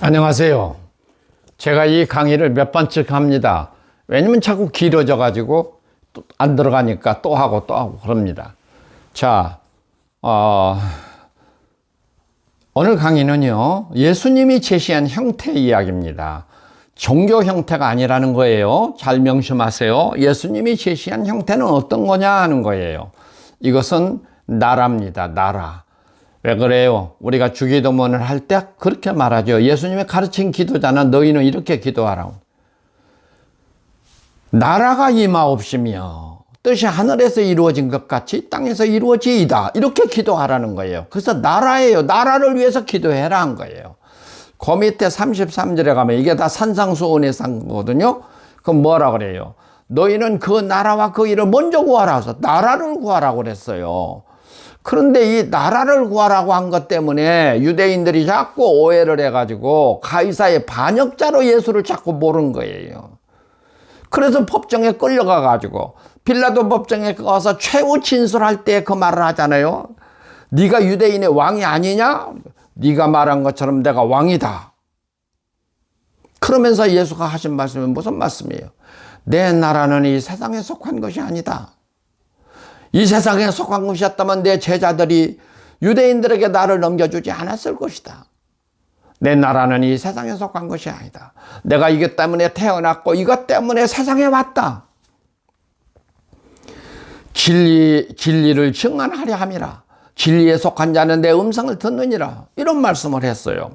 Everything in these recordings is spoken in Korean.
안녕하세요. 제가 이 강의를 몇 번씩 합니다. 왜냐면 자꾸 길어져 가지고 안 들어가니까 또 하고 그럽니다. 자, 오늘 강의는요, 예수님이 제시한 형태 이야기입니다. 종교 형태가 아니라는 거예요. 잘 명심하세요. 예수님이 제시한 형태는 어떤 거냐 하는 거예요. 이것은 나라입니다. 나라. 왜 그래요? 우리가 주기도문을 할 때 그렇게 말하죠. 예수님이 가르친 기도자는 너희는 이렇게 기도하라고. 나라가 임하옵시며 뜻이 하늘에서 이루어진 것 같이 땅에서 이루어지이다. 이렇게 기도하라는 거예요. 그래서 나라예요. 나라를 위해서 기도해라 한 거예요. 그 밑에 33절에 가면 이게 다 산상수훈의상거든요. 그럼 뭐라 그래요? 너희는 그 나라와 그 일을 먼저 구하라 해서 나라를 구하라고 그랬어요. 그런데 이 나라를 구하라고 한 것 때문에 유대인들이 자꾸 오해를 해가지고 가이사의 반역자로 예수를 자꾸 모른 거예요. 그래서 법정에 끌려가가지고 빌라도 법정에 가서 최후 진술할 때 그 말을 하잖아요. 네가 유대인의 왕이 아니냐? 네가 말한 것처럼 내가 왕이다. 그러면서 예수가 하신 말씀이 무슨 말씀이에요? 내 나라는 이 세상에 속한 것이 아니다. 이 세상에 속한 것이었다면 내 제자들이 유대인들에게 나를 넘겨주지 않았을 것이다. 내 나라는 이 세상에 속한 것이 아니다. 내가 이것 때문에 태어났고 이것 때문에 세상에 왔다. 진리를 증언하려 함이라. 진리에 속한 자는 내 음성을 듣느니라. 이런 말씀을 했어요.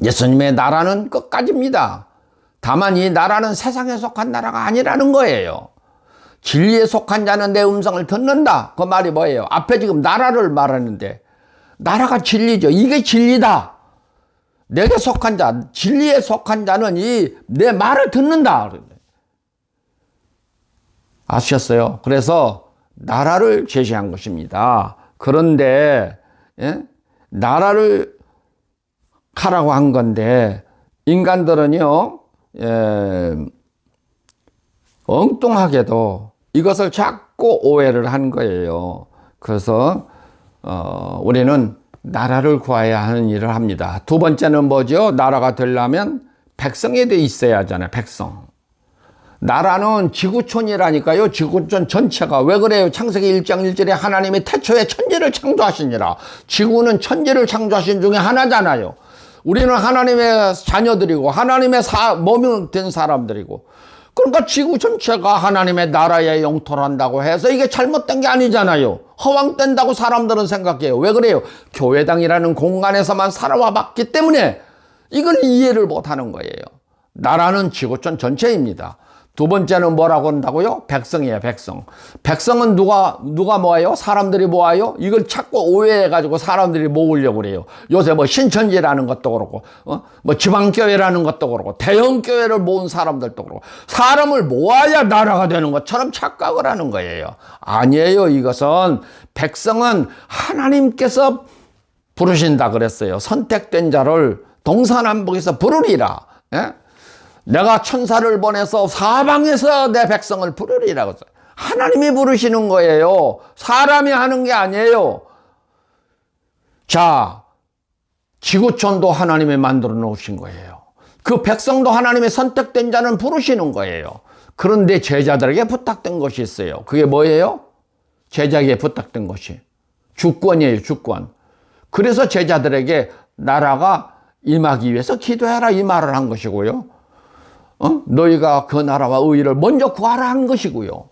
예수님의 나라는 끝까지입니다. 다만 이 나라는 세상에 속한 나라가 아니라는 거예요. 진리에 속한 자는 내 음성을 듣는다. 그 말이 뭐예요? 앞에 지금 나라를 말하는데 나라가 진리죠. 이게 진리다. 내게 속한 자, 진리에 속한 자는 내 말을 듣는다. 아셨어요? 그래서 나라를 제시한 것입니다. 그런데 나라를 하라고 한 건데 인간들은요 엉뚱하게도 이것을 자꾸 오해를 한 거예요. 그래서 우리는 나라를 구해야 하는 일을 합니다. 두 번째는 뭐죠? 나라가 되려면 백성에 대해 있어야 하잖아요. 백성. 나라는 지구촌이라니까요. 지구촌 전체가. 왜 그래요? 창세기 1장 1절에 하나님이 태초에 천지를 창조하시니라. 지구는 천지를 창조하신 중에 하나잖아요. 우리는 하나님의 자녀들이고 하나님의 몸이 된 사람들이고, 그러니까 지구 전체가 하나님의 나라의 영토를 한다고 해서 이게 잘못된 게 아니잖아요. 허황된다고 사람들은 생각해요. 왜 그래요? 교회당이라는 공간에서만 살아와 봤기 때문에 이걸 이해를 못하는 거예요. 나라는 지구촌 전체입니다. 두 번째는 뭐라고 한다고요? 백성이에요. 백성. 백성은 누가 모아요? 사람들이 모아요? 이걸 자꾸 오해해가지고 사람들이 모으려고 그래요. 요새 뭐 신천지라는 것도 그렇고, 뭐 지방교회라는 것도 그렇고, 대형교회를 모은 사람들도 그렇고, 사람을 모아야 나라가 되는 것처럼 착각을 하는 거예요. 아니에요. 이것은 백성은 하나님께서 부르신다 그랬어요. 선택된 자를 동서남북에서 부르리라. 예? 내가 천사를 보내서 사방에서 내 백성을 부르리라고 했어요. 하나님이 부르시는 거예요. 사람이 하는 게 아니에요. 자, 지구촌도 하나님이 만들어 놓으신 거예요. 그 백성도 하나님의 선택된 자는 부르시는 거예요. 그런데 제자들에게 부탁된 것이 있어요. 그게 뭐예요? 제자에게 부탁된 것이 주권이에요. 주권. 그래서 제자들에게 나라가 임하기 위해서 기도해라 이 말을 한 것이고요. 너희가 그 나라와 의를 먼저 구하라 한 것이고요.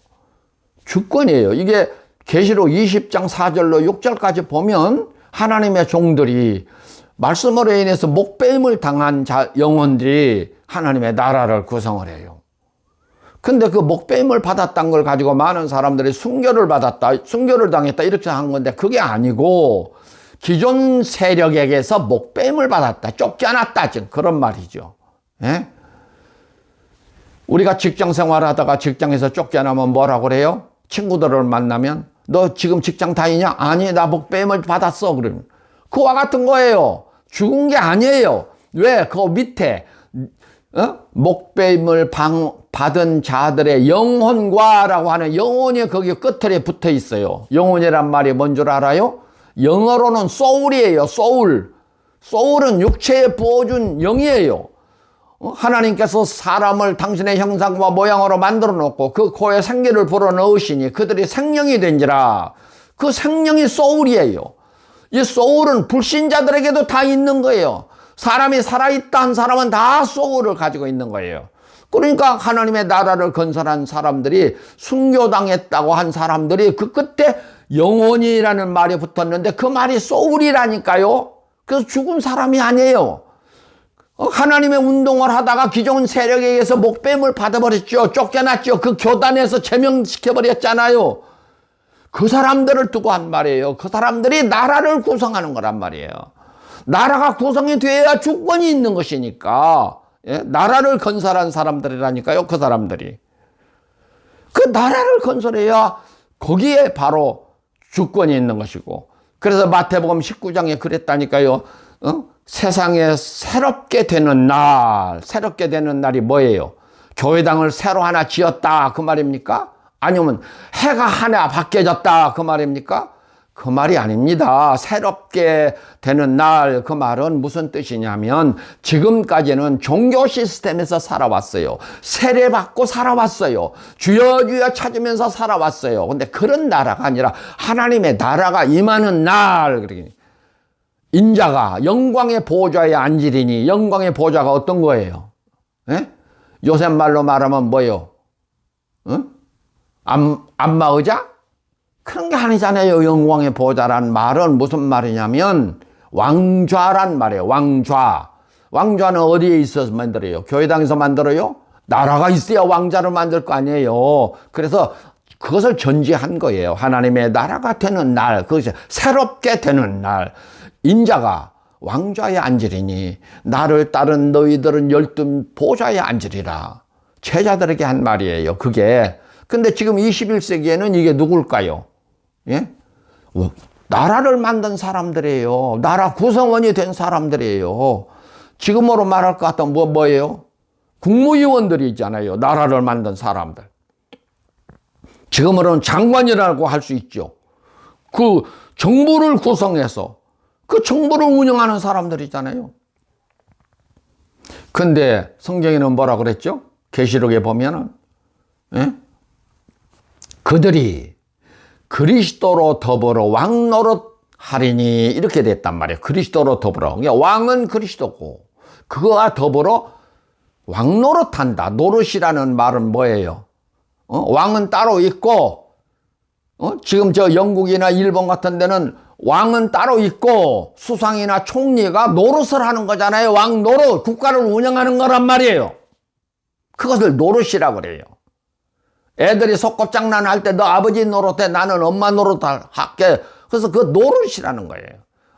주권이에요. 이게 계시록 20장 4절로 6절까지 보면 하나님의 종들이 말씀으로 인해서 목배임을 당한 영혼들이 하나님의 나라를 구성을 해요. 근데 그 목배임을 받았다는 걸 가지고 많은 사람들이 순교를 당했다 이렇게 한 건데 그게 아니고 기존 세력에게서 목배임을 받았다, 쫓겨났다 지금 그런 말이죠. 예? 우리가 직장 생활하다가 직장에서 쫓겨나면 뭐라고 그래요? 친구들을 만나면 너 지금 직장 다니냐? 아니 나 목배임을 받았어. 그러면 그와 같은 거예요. 죽은 게 아니에요. 왜? 그 밑에 목배임을 받은 자들의 영혼과라고 하는 영혼이 거기 끝에 붙어 있어요. 영혼이란 말이 뭔 줄 알아요? 영어로는 soul이에요. soul. 소울은 육체에 부어준 영이에요. 하나님께서 사람을 당신의 형상과 모양으로 만들어 놓고 그 코에 생기를 불어넣으시니 그들이 생명이 된지라. 그 생명이 소울이에요. 이 소울은 불신자들에게도 다 있는 거예요. 사람이 살아있다 한 사람은 다 소울을 가지고 있는 거예요. 그러니까 하나님의 나라를 건설한 사람들이, 순교당했다고 한 사람들이 그 끝에 영혼이라는 말이 붙었는데 그 말이 소울이라니까요. 그래서 죽은 사람이 아니에요. 하나님의 운동을 하다가 기존 세력에 의해서 목배임을 받아버렸죠. 쫓겨났죠. 그 교단에서 제명시켜버렸잖아요. 그 사람들을 두고 한 말이에요. 그 사람들이 나라를 구성하는 거란 말이에요. 나라가 구성이 돼야 주권이 있는 것이니까. 예? 나라를 건설한 사람들이라니까요. 그 사람들이. 그 나라를 건설해야 거기에 바로 주권이 있는 것이고. 그래서 마태복음 19장에 그랬다니까요. 세상에 새롭게 되는 날, 새롭게 되는 날이 뭐예요? 교회당을 새로 하나 지었다 그 말입니까? 아니면 해가 하나 바뀌어졌다 그 말입니까? 그 말이 아닙니다. 새롭게 되는 날, 그 말은 무슨 뜻이냐면 지금까지는 종교 시스템에서 살아왔어요. 세례받고 살아왔어요. 주여 주여 찾으면서 살아왔어요. 근데 그런 나라가 아니라 하나님의 나라가 임하는 날. 인자가 영광의 보좌에 앉으리니, 영광의 보좌가 어떤 거예요? 예? 요새 말로 말하면 뭐예요? 안마의자? 그런 게 아니잖아요. 영광의 보좌란 말은 무슨 말이냐면 왕좌란 말이에요. 왕좌. 왕좌는 어디에 있어서 만들어요? 교회당에서 만들어요? 나라가 있어야 왕좌를 만들 거 아니에요. 그래서 그것을 전제한 거예요. 하나님의 나라가 되는 날, 그것이 새롭게 되는 날. 인자가 왕좌에 앉으리니 나를 따른 너희들은 12보좌에 앉으리라. 제자들에게 한 말이에요. 그게. 근데 지금 21세기에는 이게 누굴까요? 예? 나라를 만든 사람들이에요. 나라 구성원이 된 사람들이에요. 지금으로 말할 것 같으면 뭐예요? 국무위원들이 있잖아요. 나라를 만든 사람들. 지금으로는 장관이라고 할 수 있죠. 그 정부를 구성해서 그 정부를 운영하는 사람들이잖아요. 근데 성경에는 뭐라 그랬죠? 계시록에 보면은, 예? 그들이 그리스도로 더불어 왕노릇 하리니 이렇게 됐단 말이에요. 그리스도로 더불어. 그러니까 왕은 그리스도고 그거와 더불어 왕노릇한다. 노릇이라는 말은 뭐예요? 왕은 따로 있고, 지금 저 영국이나 일본 같은 데는 왕은 따로 있고 수상이나 총리가 노릇을 하는 거잖아요. 왕 노릇, 국가를 운영하는 거란 말이에요. 그것을 노릇이라고 그래요. 애들이 소꿉장난 할 때 너 아버지 노릇해, 나는 엄마 노릇 할게. 그래서 그 노릇이라는 거예요.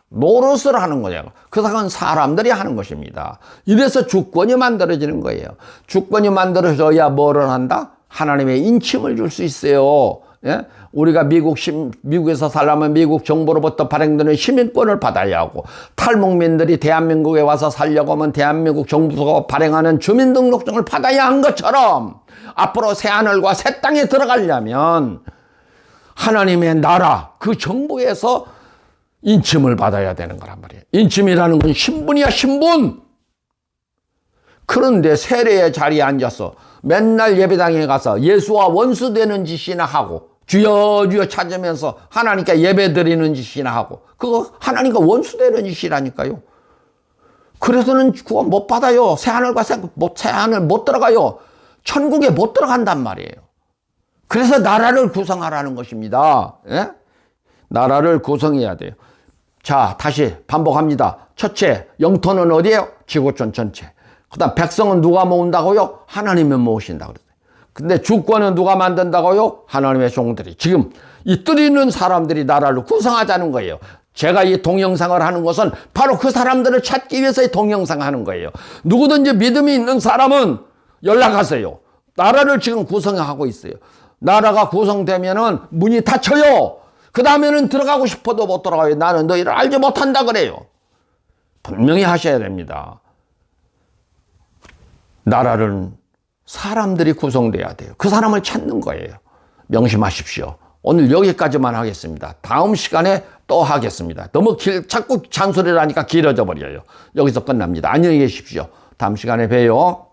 노릇을 하는 거예요. 그건 사람들이 하는 것입니다. 이래서 주권이 만들어지는 거예요. 주권이 만들어져야 뭐를 한다? 하나님의 인침을 줄 수 있어요. 예? 우리가 미국에서 살려면 미국 정부로부터 발행되는 시민권을 받아야 하고, 탈북민들이 대한민국에 와서 살려고 하면 대한민국 정부가 발행하는 주민등록증을 받아야 한 것처럼 앞으로 새하늘과 새 땅에 들어가려면 하나님의 나라, 그 정부에서 인침을 받아야 되는 거란 말이에요. 인침이라는 건 신분이야, 신분. 그런데 세례의 자리에 앉아서 맨날 예배당에 가서 예수와 원수되는 짓이나 하고 주여 주여 찾으면서 하나님께 예배 드리는 짓이나 하고, 그거 하나님과 원수되는 짓이라니까요. 그래서는 구원 못 받아요. 새하늘과 새하늘 못 들어가요. 천국에 못 들어간단 말이에요. 그래서 나라를 구성하라는 것입니다. 예? 나라를 구성해야 돼요. 자, 다시 반복합니다. 첫째, 영토는 어디예요? 지구촌 전체. 그 다음 백성은 누가 모은다고요? 하나님이 모으신다고 그랬어요. 근데 주권은 누가 만든다고요? 하나님의 종들이. 지금 이 뜰 있는 사람들이 나라를 구성하자는 거예요. 제가 이 동영상을 하는 것은 바로 그 사람들을 찾기 위해서 이 동영상을 하는 거예요. 누구든지 믿음이 있는 사람은 연락하세요. 나라를 지금 구성하고 있어요. 나라가 구성되면은 문이 닫혀요. 그 다음에는 들어가고 싶어도 못 들어가요. 나는 너희를 알지 못한다 그래요. 분명히 하셔야 됩니다. 나라는 사람들이 구성돼야 돼요. 그 사람을 찾는 거예요. 명심하십시오. 오늘 여기까지만 하겠습니다. 다음 시간에 또 하겠습니다. 너무 자꾸 잔소리를 하니까 길어져 버려요. 여기서 끝납니다. 안녕히 계십시오. 다음 시간에 봬요.